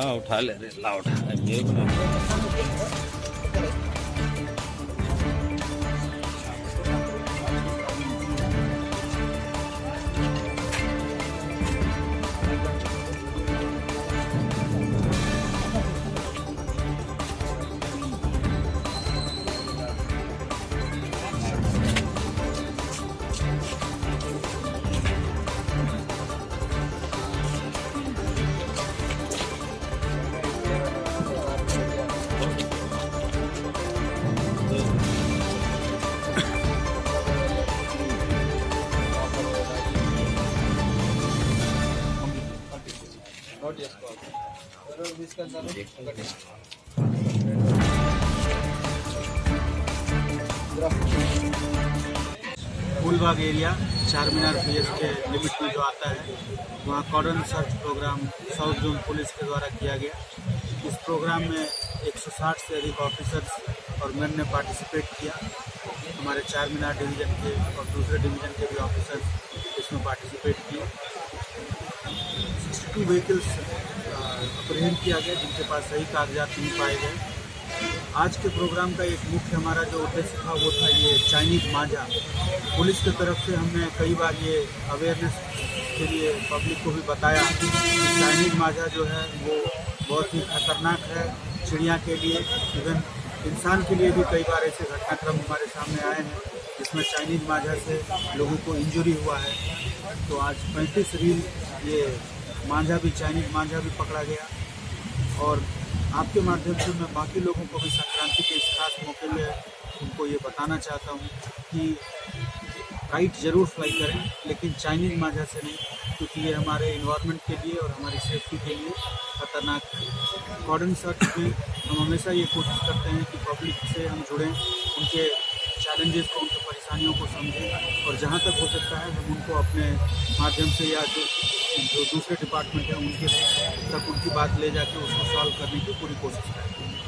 हाँ उठा ले रे, ला उठा मेरे को नहीं। फूलबाग एरिया चार मीनार पीएस के लिमिट में जो आता है, वहाँ cordon search program south zone police के द्वारा किया गया। इस प्रोग्राम में 160 से अधिक ऑफिसर्स और मेन ने पार्टिसिपेट किया। हमारे चार मीनार डिवीज़न के और दूसरे डिवीज़न के भी ऑफिसर्स इसमें पार्टिसिपेट किए। 62 व्हीकल्स अप्रहेंड किया गया जिनके पास सही कागजात नहीं पाए गए। आज के प्रोग्राम का एक मुख्य हमारा जो उद्देश्य था वो था ये चाइनीज़ मांझा। पुलिस की तरफ से हमने कई बार ये अवेयरनेस के लिए पब्लिक को भी बताया कि चाइनीज़ मांझा जो है वो बहुत ही खतरनाक है चिड़िया के लिए, इवन इंसान के लिए भी। कई बार ऐसे घटनाक्रम हमारे सामने आए हैं जिसमें चाइनीज़ मांझा से लोगों को इंजरी हुआ है। तो आज 35 रील ये मांझा भी, चाइनीज़ मांझा भी पकड़ा गया। और आपके माध्यम से मैं बाकी लोगों को भी संक्रांति के इस खास मौके में उनको ये बताना चाहता हूँ कि काइट ज़रूर फ्लाई करें, लेकिन चाइनीज़ मांझा से नहीं, क्योंकि ये हमारे इन्वायरमेंट के लिए और हमारी सेफ्टी के लिए खतरनाक है। कॉर्डन सर्च में हम हमेशा ये कोशिश करते हैं कि पब्लिक से हम जुड़ें, उनके चैलेंजेस को, उनकी परेशानियों को समझें, और जहाँ तक हो सकता है हम उनको अपने माध्यम से या जो दूसरे डिपार्टमेंट हैं उनके तक उनकी बात ले जाके उसको सॉल्व करने की पूरी कोशिश करें।